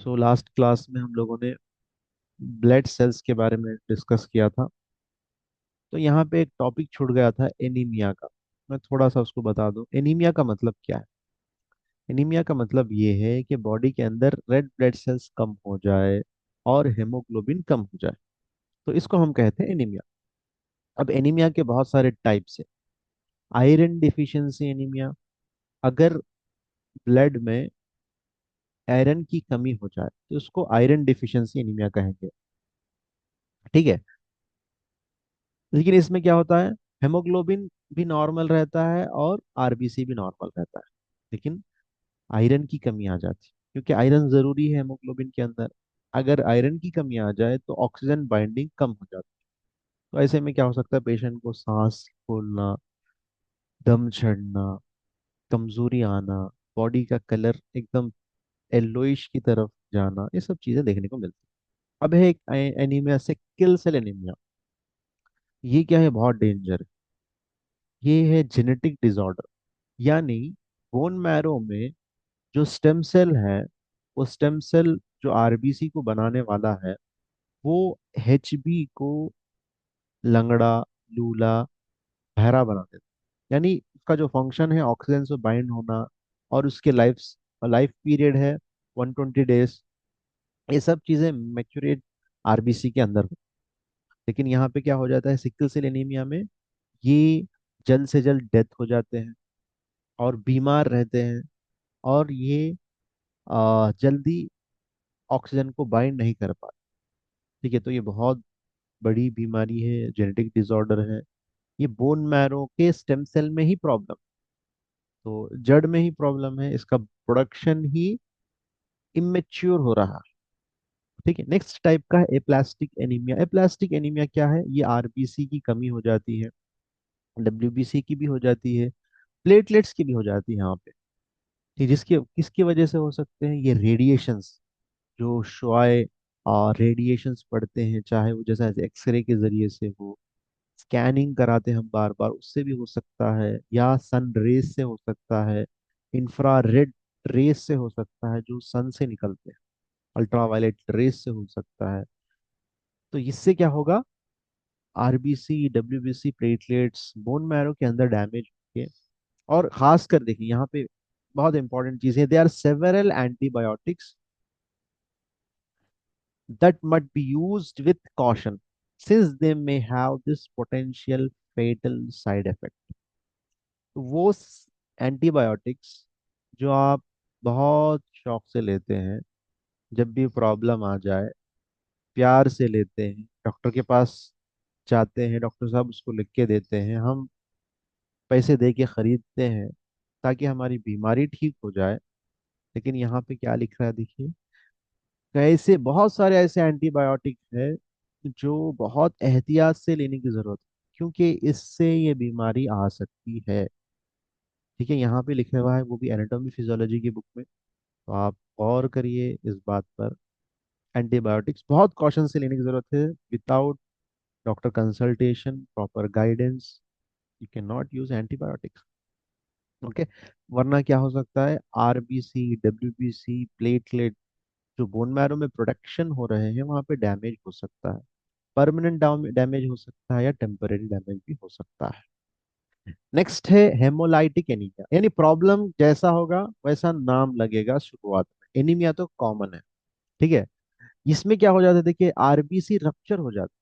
Last class में हम लोगों ने ब्लड सेल्स के बारे में डिस्कस किया था। तो यहाँ पे एक टॉपिक छूट गया था एनीमिया का। मैं थोड़ा सा उसको बता दूं, एनीमिया का मतलब क्या है। एनीमिया का मतलब ये है कि बॉडी के अंदर रेड ब्लड सेल्स कम हो जाए और हेमोग्लोबिन कम हो जाए, तो इसको हम कहते हैं एनीमिया। अब एनीमिया के बहुत सारे टाइप्स है। आयरन डिफिशियंसी एनीमिया, अगर ब्लड में आयरन की कमी हो जाए तो उसको आयरन डिफिशियंसी एनीमिया कहेंगे। ठीक है। लेकिन इसमें क्या होता है, हेमोग्लोबिन भी नॉर्मल रहता है और आरबीसी भी नॉर्मल रहता है, लेकिन आयरन की कमी आ जाती है, क्योंकि आयरन जरूरी है हेमोग्लोबिन के अंदर। अगर आयरन की कमी आ जाए तो ऑक्सीजन बाइंडिंग कम हो जाती है। तो ऐसे में क्या हो सकता है, पेशेंट को सांस फूलना, दम चढ़ना, कमजोरी आना, बॉडी का कलर एकदम येलोइश की तरफ जाना, ये सब चीजें देखने को मिलती है। अब है एक एनीमिया से किल सेल एनीमिया। ये क्या है, बहुत डेंजर है। ये है जेनेटिक डिसऑर्डर, यानी बोन मैरो में जो स्टेम सेल है, वो स्टेम सेल जो आरबीसी को बनाने वाला है, वो एचबी को लंगड़ा, लूला, बहरा बना देता है। यानी उसका जो फंक्शन है ऑक्सीजन से बाइंड होना, और उसके लाइफ लाइफ पीरियड है 120 डेज। ये सब चीजें मैच्योरेट आरबीसी के अंदर होती हैं। लेकिन यहाँ पे क्या हो जाता है, सिकल सेल एनीमिया में ये जल्द से जल्द डेथ हो जाते हैं और बीमार रहते हैं, और ये जल्दी ऑक्सीजन को बाइंड नहीं कर पाते। ठीक है, तो ये बहुत बड़ी बीमारी है, जेनेटिक डिसऑर्डर है। ये बोन मैरो के स्टेम सेल में ही प्रॉब्लम, तो जड़ में ही प्रॉब्लम है, इसका प्रोडक्शन ही इमेच्योर हो रहा है। ठीक है। नेक्स्ट टाइप का है एप्लास्टिक एनीमिया। एप्लास्टिक एनीमिया क्या है, ये आरबीसी की कमी हो जाती है, डब्ल्यूबीसी की भी हो जाती है, प्लेटलेट्स की भी हो जाती है यहाँ पे। ठीक, जिसकी किसकी वजह से हो सकते हैं, ये रेडिएशंस, जो शुआए रेडिएशंस पड़ते हैं, चाहे वो जैसा एक्सरे के जरिए से हो, स्कैनिंग कराते हैं हम बार बार, उससे भी हो सकता है, या सन रेज से हो सकता है, इंफ्रारेड रेज से हो सकता है जो सन से निकलते हैं, अल्ट्रावायलेट रेज से हो सकता है। तो इससे क्या होगा, RBC, WBC, platelets bone marrow के अंदर डैमेज होंगे। और खासकर देखिए यहाँ पे बहुत इंपॉर्टेंट चीज है, they are several antibiotics that must be used with caution since they may have this potential fatal side effect। तो वो एंटीबायोटिक्स जो आप बहुत शौक से लेते हैं, जब भी प्रॉब्लम आ जाए प्यार से लेते हैं, डॉक्टर के पास जाते हैं, डॉक्टर साहब उसको लिख के देते हैं, हम पैसे दे के खरीदते हैं ताकि हमारी बीमारी ठीक हो जाए। लेकिन यहाँ पे क्या लिख रहा है देखिए, कैसे बहुत सारे ऐसे एंटीबायोटिक है जो बहुत एहतियात से लेने की जरूरत है, क्योंकि इससे ये बीमारी आ सकती है। ठीक है, यहाँ पे लिखा हुआ है, वो भी एनाटॉमी फिजियोलॉजी की बुक में। तो आप गौर करिए इस बात पर। एंटीबायोटिक्स बहुत कॉशन से लेने की जरूरत है, without doctor consultation, proper guidance you can not use antibiotics. Okay. वरना क्या हो सकता है, आरबीसी, डब्ल्यूबीसी, प्लेटलेट जो बोन मैरो में प्रोडक्शन हो रहे हैं वहां पे डैमेज हो सकता है। परमानेंट डैमेज हो सकता है, या टेम्परेरी डैमेज भी हो सकता है। नेक्स्ट है हेमोलाइटिक एनीमिया, यानी प्रॉब्लम जैसा होगा वैसा नाम लगेगा शुरुआत में। एनीमिया तो कॉमन है। ठीक है। इसमें क्या हो जाता है, देखिए आरबीसी रप्चर हो जाता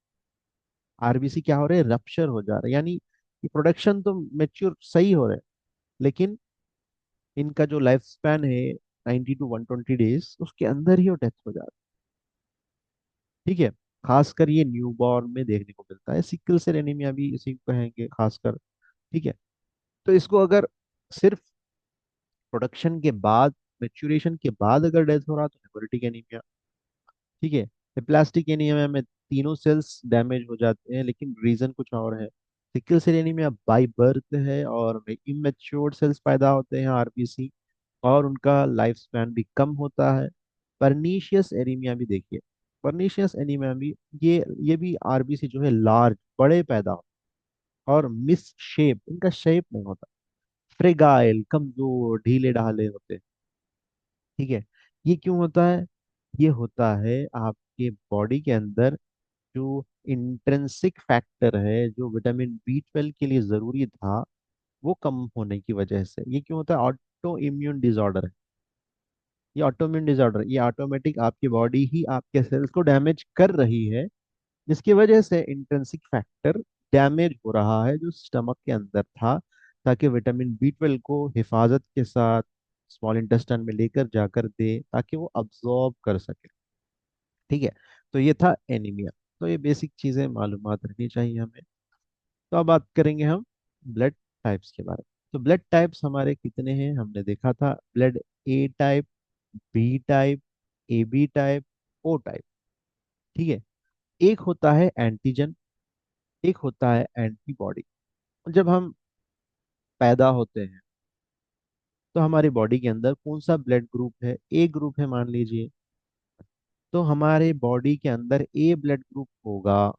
है। आरबीसी क्या हो रहे हैं, रप्चर हो जा रहा है, यानी ये प्रोडक्शन तो मेच्योर सही हो रहा है, लेकिन इनका जो लाइफ स्पैन है 90 to 120 डेज, उसके अंदर ही वो डेथ हो जाती है। ठीक है। खासकर ये न्यूबॉर्न में देखने को मिलता है, सिकल सेल एनीमिया भी इसी को कहेंगे खासकर। ठीक है। तो इसको अगर सिर्फ प्रोडक्शन के बाद, मेच्योरेशन के बाद अगर डेथ हो रहा तो हेमोरेटिक एनीमिया। ठीक है। प्लास्टिक एनीमिया में तीनों सेल्स डैमेज हो जाते हैं, लेकिन रीजन कुछ और है। Sickle cell anaemia by birth है, और इमेच्योर सेल्स पैदा होते हैं आरबीसी, और उनका लाइफ स्पैन भी कम होता है। परनीशियस एनीमिया भी देखिए, परनीशियस एनीमिया भी, ये भी आरबीसी जो है लार्ज, बड़े पैदा होते हैं, और मिस शेप, इनका शेप नहीं होता, फ्रेगाइल, कमजोर, ढीले ढाले होते हैं। ठीक है। ये क्यों होता है, ये होता है आपके बॉडी के अंदर जो इंट्रिंसिक फैक्टर है, जो विटामिन B12 के लिए जरूरी था, वो कम होने की वजह से। ये क्यों होता है? ऑटो इम्यून डिसऑर्डर है। ये ऑटोइम्यून डिसऑर्डर, ये ऑटोमेटिक आपकी बॉडी ही आपके सेल्स को डैमेज कर रही है, जिसकी वजह से इंट्रिंसिक फैक्टर डैमेज हो रहा है जो स्टमक के अंदर था, ताकि विटामिन B12 को हिफाजत के साथ स्मॉल इंटेस्टाइन में लेकर जाकर दे, ताकि वो अब्जॉर्ब कर सके। ठीक है। तो ये था एनीमिया। तो ये बेसिक चीजें मालूमात रखनी चाहिए हमें। तो अब बात करेंगे हम ब्लड टाइप्स के बारे में। तो ब्लड टाइप्स हमारे कितने हैं? हमने देखा था blood A type, B type, AB type, O type. ठीक है। एक होता है एंटीजन, एक होता है एंटीबॉडी। जब हम पैदा होते हैं तो हमारी बॉडी के अंदर कौन सा ब्लड ग्रुप है? ए ग्रुप है मान लीजिए। तो हमारे बॉडी के अंदर ए ब्लड ग्रुप होगा,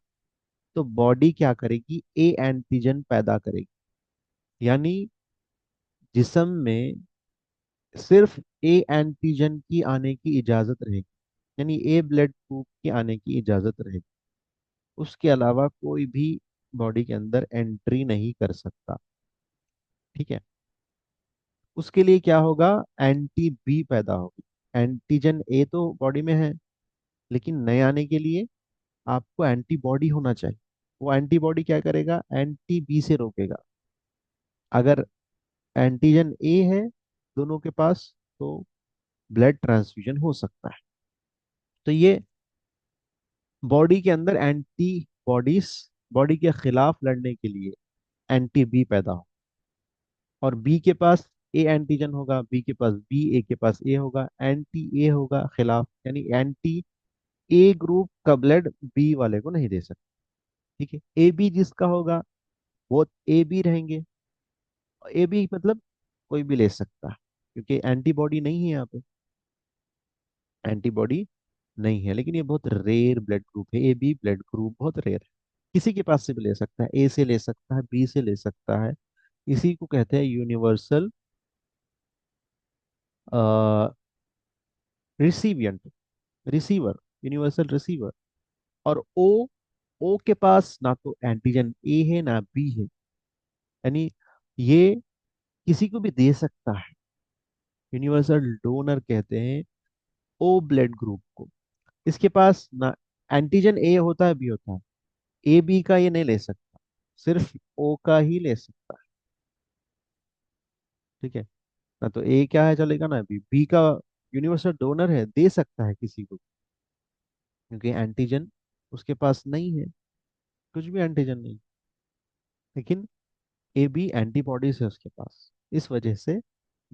तो बॉडी क्या करेगी? ए एंटीजन पैदा करेगी। यानी जिस्म में सिर्फ ए एंटीजन की आने की इजाजत रहेगी, यानी ए ब्लड ग्रुप की आने की इजाजत रहेगी। उसके अलावा कोई भी बॉडी के अंदर एंट्री नहीं कर सकता। ठीक है। उसके लिए क्या होगा? एंटी B पैदा होगी। एंटीजन ए तो बॉडी में है, लेकिन नए आने के लिए आपको एंटीबॉडी होना चाहिए। वो एंटीबॉडी क्या करेगा? एंटी B से रोकेगा। अगर एंटीजन ए है दोनों के पास, तो ब्लड ट्रांसफ्यूजन हो सकता है। तो ये बॉडी के अंदर एंटीबॉडीज, बॉडी के खिलाफ लड़ने के लिए एंटी B पैदा हो। और बी के पास ए एंटीजन होगा, बी के पास बी, ए के पास ए होगा, एंटी ए होगा खिलाफ, यानी एंटी ए ग्रुप का ब्लड बी वाले को नहीं दे सकता। ठीक है। ए बी जिसका होगा वो ए बी रहेंगे। ए बी मतलब कोई भी ले सकता है, क्योंकि एंटीबॉडी नहीं है यहाँ पे। एंटीबॉडी नहीं है, लेकिन ये बहुत रेयर ब्लड ग्रुप है। ए बी ब्लड ग्रुप बहुत रेयर है। किसी के पास से भी ले सकता है, ए से ले सकता है, बी से ले सकता है। इसी को कहते हैं यूनिवर्सल रिसिवियंट, रिसीवर, यूनिवर्सल रिसीवर। और ओ के पास ना तो एंटीजन ए है ना बी है, यानी ये किसी को भी दे सकता है। यूनिवर्सल डोनर कहते हैं ओ ब्लड ग्रुप को। इसके पास ना एंटीजन ए होता है, बी होता है। ए बी का ये नहीं ले सकता, सिर्फ ओ का ही ले सकता है। ठीक है। ना तो ए क्या है चलेगा, ना बी। बी का यूनिवर्सल डोनर है, दे सकता है किसी को, क्योंकि एंटीजन उसके पास नहीं है, कुछ भी एंटीजन नहीं। लेकिन ए बी एंटीबॉडीज है उसके पास, इस वजह से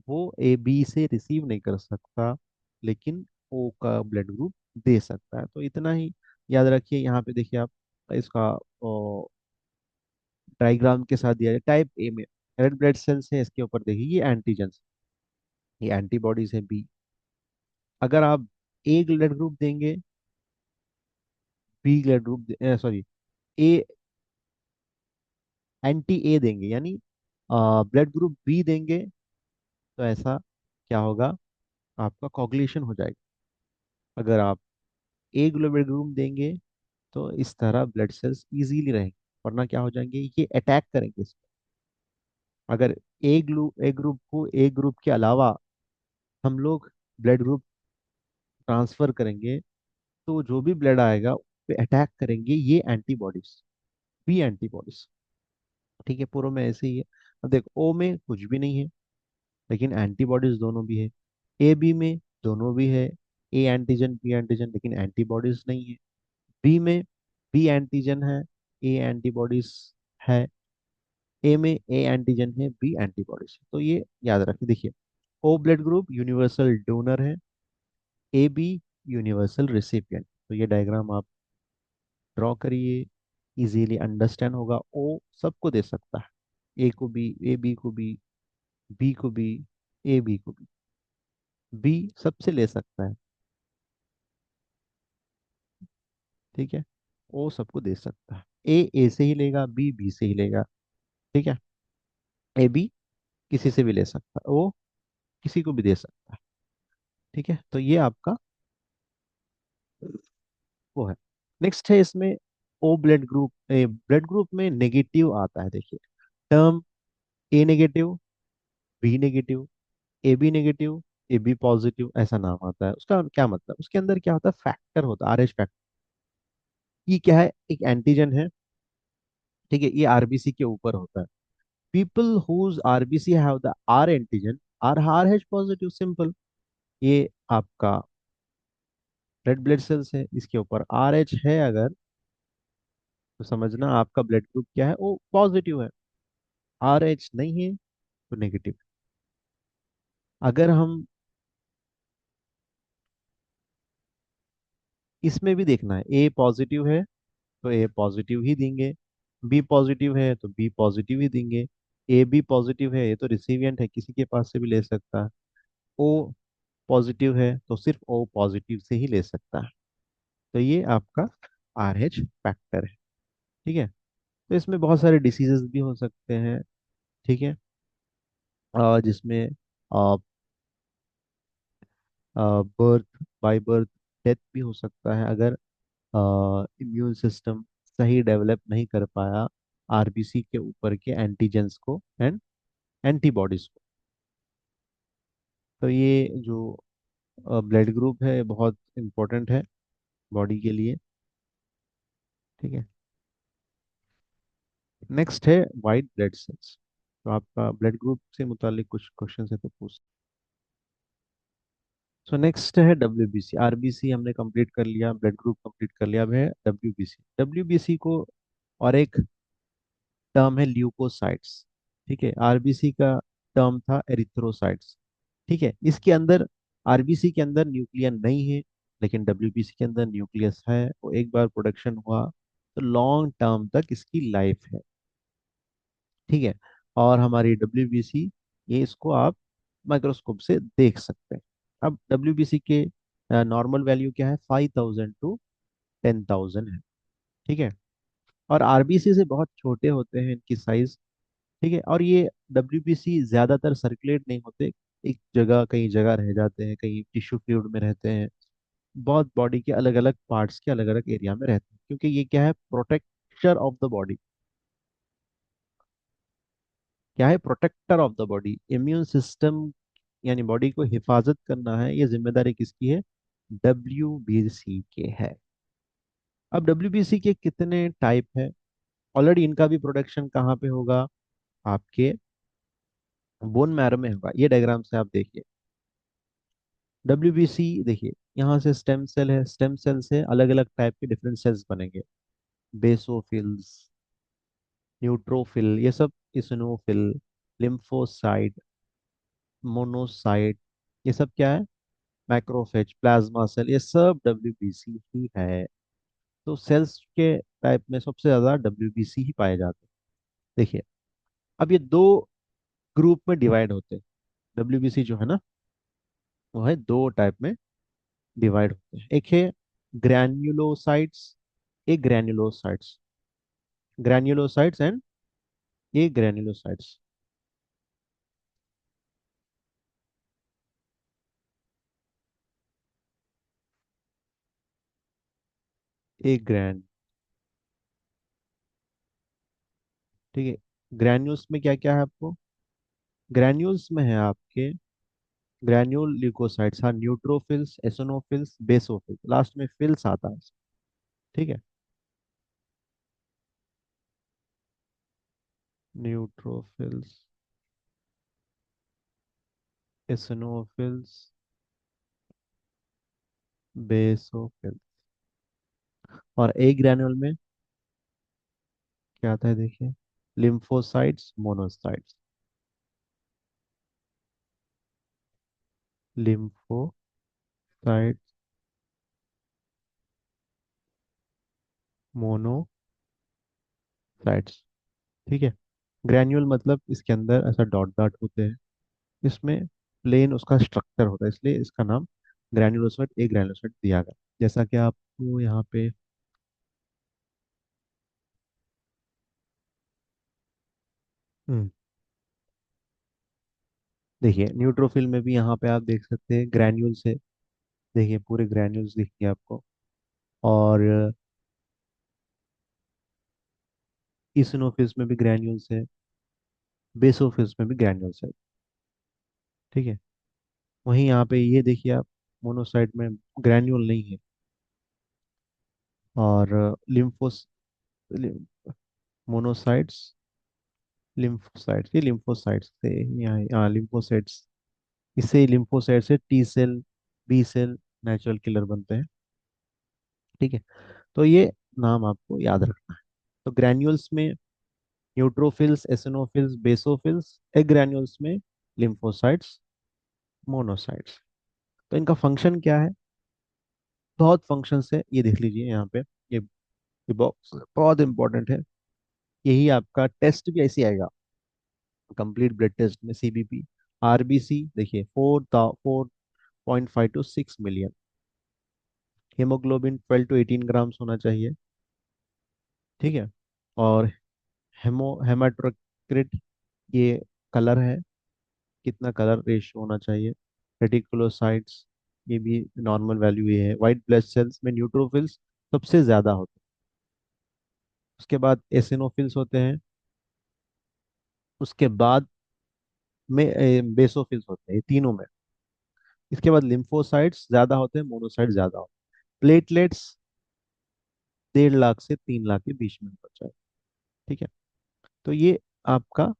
वो ए बी से रिसीव नहीं कर सकता, लेकिन ओ का ब्लड ग्रुप दे सकता है। तो इतना ही याद रखिए। यहाँ पे देखिए आप इसका डायग्राम के साथ दिया है। टाइप ए में रेड ब्लड सेल्स है, इसके ऊपर देखिए ये एंटीजन, ये एंटीबॉडीज है बी। अगर आप ए ब्लड ग्रुप देंगे, B blood group, sorry, A anti A देंगे, यानी ब्लड ग्रुप बी देंगे, तो ऐसा क्या होगा? आपका कॉगुलेशन हो जाएगा। अगर आप ए ग्लोबल ग्रुप देंगे, तो इस तरह ब्लड सेल्स इजीली रहेंगे, वरना क्या हो जाएंगे? ये अटैक करेंगे इस पे। अगर ए ग्रुप को ए ग्रुप के अलावा हम लोग ब्लड ग्रुप ट्रांसफर करेंगे, तो जो भी ब्लड आएगा उस पे अटैक करेंगे ये एंटीबॉडीज, बी एंटीबॉडीज। ठीक है। पूर्व में ऐसे ही है। अब देखो ओ में कुछ भी नहीं है, लेकिन एंटीबॉडीज दोनों भी है। ए बी में दोनों भी है, ए एंटीजन बी एंटीजन, लेकिन एंटीबॉडीज नहीं है। बी में बी एंटीजन है, ए एंटीबॉडीज है। ए में ए एंटीजन है, बी एंटीबॉडीज है। तो ये याद रखिए। देखिए, O blood group universal donor है, ए बी यूनिवर्सल रिसिपिएंट। तो ये डायग्राम आप ड्रॉ करिए, इजीली अंडरस्टैंड होगा। ओ सबको दे सकता है, ए को भी, ए बी को भी, बी को भी, ए बी को भी। बी सबसे ले सकता है। ठीक है। ओ सबको दे सकता है। ए से ही लेगा, बी से ही लेगा। ठीक है। ए बी किसी से भी ले सकता है, ओ किसी को भी दे सकता है। ठीक है। तो ये आपका वो है। नेक्स्ट है इसमें O blood group. Blood group में नेगेटिव आता है, देखिए term A negative, B negative, A B negative, A B positive, ऐसा नाम आता है। उसका क्या मतलब, उसके अंदर क्या होता है, फैक्टर होता है, आर एच फैक्टर। ये क्या है, एक एंटीजन है, ठीक है, ये आरबीसी के ऊपर होता है। People whose RBC have the R antigen R H positive, simple. ये आपका रेड ब्लड सेल्स है, इसके ऊपर आर एच है अगर, तो समझना आपका ब्लड ग्रुप क्या है, वो पॉजिटिव है। आर एच नहीं है तो नेगेटिव। अगर हम इसमें भी देखना है, ए पॉजिटिव है तो ए पॉजिटिव ही देंगे, बी पॉजिटिव है तो बी पॉजिटिव ही देंगे, ए बी पॉजिटिव है, ये तो रिसिपिएंट है, किसी के पास से भी ले सकता है। ओ पॉजिटिव है तो सिर्फ ओ पॉजिटिव से ही ले सकता है। तो ये आपका आर एच फैक्टर है, ठीक है। तो इसमें बहुत सारे डिसीजेस भी हो सकते हैं, ठीक है, जिसमें बर्थ, बाय बर्थ डेथ भी हो सकता है, अगर इम्यून सिस्टम सही डेवलप नहीं कर पाया आरबीसी के ऊपर के एंटीजेंस को एंड एंटीबॉडीज को। तो ये जो ब्लड ग्रुप है बहुत इंपॉर्टेंट है बॉडी के लिए, ठीक है। नेक्स्ट है वाइट ब्लड सेल्स। तो आपका ब्लड ग्रुप से मुतालिक कुछ क्वेश्चन है तो पूछ। सो नेक्स्ट है डब्ल्यूबीसी। आरबीसी हमने कंप्लीट कर लिया, ब्लड ग्रुप कंप्लीट कर लिया, अब है डब्ल्यूबीसी। डब्ल्यूबीसी को और एक टर्म है ल्यूकोसाइट्स, ठीक है। आरबीसी का टर्म था एरिथ्रोसाइट्स, ठीक है। इसके अंदर, आरबीसी के अंदर न्यूक्लियस नहीं है, लेकिन डब्ल्यूबीसी के अंदर न्यूक्लियस है। वो एक बार प्रोडक्शन हुआ तो लॉन्ग टर्म तक इसकी लाइफ है, ठीक है। और हमारी डब्ल्यूबीसी, ये इसको आप माइक्रोस्कोप से देख सकते हैं। अब डब्ल्यूबीसी के नॉर्मल वैल्यू क्या है, 5,000 to 10,000 है, ठीक है। और आरबीसी से बहुत छोटे होते हैं इनकी साइज, ठीक है। और ये डब्ल्यूबीसी ज्यादातर सर्कुलेट नहीं होते, एक जगह कई जगह रह जाते हैं, कहीं टिश्यू फ्लूइड में रहते हैं, बहुत बॉडी के अलग अलग पार्ट्स के अलग अलग एरिया में रहते हैं, क्योंकि ये क्या है, प्रोटेक्टर ऑफ द बॉडी। क्या है, protector of the body, immune system, यानी बॉडी को हिफाजत करना है, ये जिम्मेदारी किसकी है, डब्ल्यूबीसी के है। अब डब्ल्यूबीसी के कितने टाइप है, ऑलरेडी इनका भी प्रोडक्शन कहाँ पे होगा, आपके बोन मैरो में होगा। ये डायग्राम से आप देखिए, डब्ल्यूबीसी देखिए, यहाँ से स्टेम सेल है, स्टेम सेल से अलग अलग टाइप के डिफरेंट सेल्स बनेंगे, बेसोफिल्स, न्यूट्रोफिल, ये सब इसिनोफिल, लिम्फोसाइट, मोनोसाइट, ये सब क्या है, मैक्रोफेज, प्लाज्मा सेल, ये सब डब्ल्यूबीसी ही है। तो सेल्स के टाइप में सबसे ज्यादा डब्ल्यूबीसी ही पाए जाते हैं। देखिए, अब ये दो ग्रुप में डिवाइड होते हैं, डब्ल्यूबीसी जो है ना, वो है दो टाइप में डिवाइड होते हैं। एक है ग्रैन्युलोसाइट्स, एक granulocytes, granulocytes and A granulocytes. A gran, ठीक है। ग्रैन्यूल्स में क्या क्या है आपको, ग्रैन्यूल्स में है आपके ग्रैन्यूल ल्यूकोसाइट्स, हाँ, न्यूट्रोफिल्स, एसोनोफिल्स, बेसोफिल्स, लास्ट में फिल्स आता है, ठीक है। Neutrophils, eosinophils, basophils. और ए ग्रैन्यूल में क्या आता है, देखिए, लिम्फोसाइट्स, मोनोसाइट्स, लिम्फोसाइट्स, मोनोसाइट्स, ठीक है। ग्रैन्यूल मतलब इसके अंदर ऐसा डॉट डॉट होते हैं, इसमें प्लेन उसका स्ट्रक्चर होता है, इसलिए इसका नाम ग्रैन्युलोसाइट, ए ग्रैन्युलोसाइट दिया गया। जैसा कि आपको यहाँ पे हम्म, देखिए, न्यूट्रोफिल में भी यहाँ पे आप देख सकते हैं ग्रैन्यूल्स है, देखिए पूरे ग्रैन्यूल्स दिखेंगे आपको। और ईसिनोफिल्स में भी ग्रैन्यूल्स है, बेसोफिल्स में भी ग्रैन्यूल्स है। ठीक है। वहीं यहाँ पे ये देखिए आप, मोनोसाइट में ग्रैन्यूल नहीं है। और लिम्फोस मोनोसाइट्स, लिम्फोसाइट्स, ये लिम्फोसाइट्स से, यहाँ यहाँ लिम्फोसाइट्स, इससे लिम्फोसाइट से T cell, B cell natural killer बनते हैं। ठीक है। तो ये नाम आपको याद रखना है। तो ग्रैन्यूल्स में neutrophils, eosinophils, basophils, egg granules में लिम्फोसाइट्स, मोनोसाइट्स। तो इनका फंक्शन क्या है? बहुत फंक्शन है, ये देख लीजिए यहाँ पे। ये बॉक्स बहुत इंपॉर्टेंट है। यही आपका टेस्ट भी ऐसे आएगा, कंप्लीट ब्लड टेस्ट में। सीबीपी, आरबीसी देखिए, 4.5 to 6 million. Haemoglobin 12 to 18 grams होना चाहिए। ठीक है। और हेमाटोक्रिट, ये कलर है, कितना कलर रेशियो होना चाहिए। रेटिकुलोसाइट्स, ये भी नॉर्मल वैल्यू ये है। वाइट ब्लड सेल्स में न्यूट्रोफिल्स सबसे ज्यादा होते हैं। उसके बाद एसिनोफिल्स होते हैं। उसके बाद में बेसोफिल्स होते हैं, ये तीनों में। इसके बाद लिम्फोसाइट्स ज्यादा होते हैं, मोनोसाइट ज्यादा होते हैं। प्लेटलेट्स 1.5 लाख से 3 लाख के बीच में होना चाहिए। ठीक है। तो ये आपका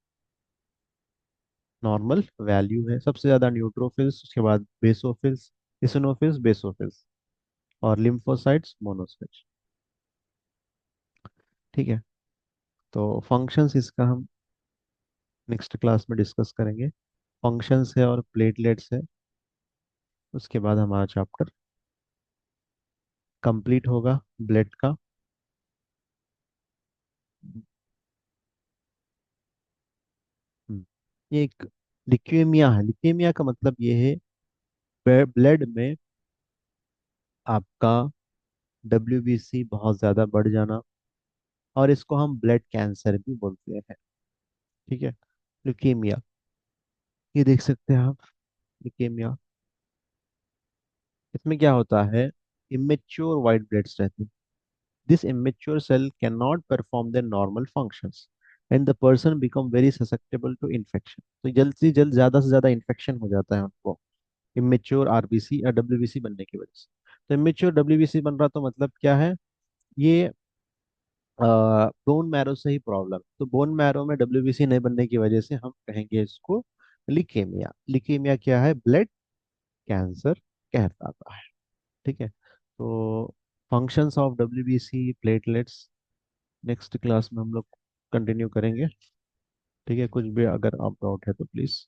नॉर्मल वैल्यू है। सबसे ज्यादा न्यूट्रोफिल्स, उसके बाद बेसोफिल्स, इसिनोफिल्स, बेसोफिल्स, और लिम्फोसाइट्स, मोनोसाइट्स। ठीक है। तो फंक्शंस इसका हम नेक्स्ट क्लास में डिस्कस करेंगे। फंक्शंस है और प्लेटलेट्स है। उसके बाद हमारा चैप्टर कंप्लीट होगा ब्लड का। ये एक लिक्यूमिया है। लिक्यूमिया का मतलब ये है ब्लड में आपका डब्ल्यूबीसी बहुत ज्यादा बढ़ जाना, और इसको हम ब्लड कैंसर भी बोलते हैं। ठीक है। ल्यूकेमिया, ये देख सकते हैं आप, ल्यूकेमिया। इसमें क्या होता है? इमेच्योर वाइट ब्लड्स रहते हैं। This immature cell can not perform their normal functions and the person become very susceptible to infection. तो जल्द से जल्द, ज्यादा से ज्यादा इन्फेक्शन हो जाता है उनको, इमेच्योर आरबीसी या डब्ल्यूबीसी बनने की वजह से। तो इमेच्योर डब्ल्यूबीसी बन रहा, तो मतलब क्या है? ये बोन मैरो से ही प्रॉब्लम। तो बोन मैरो में डब्ल्यूबीसी नहीं बनने की वजह से हम कहेंगे इसको लिकेमिया। लिकेमिया क्या है? ब्लड कैंसर कहलाता है। ठीक है। तो functions of WBC, platelets, next class में हम लोग कंटिन्यू करेंगे। ठीक है। कुछ भी अगर आप डाउट है तो प्लीज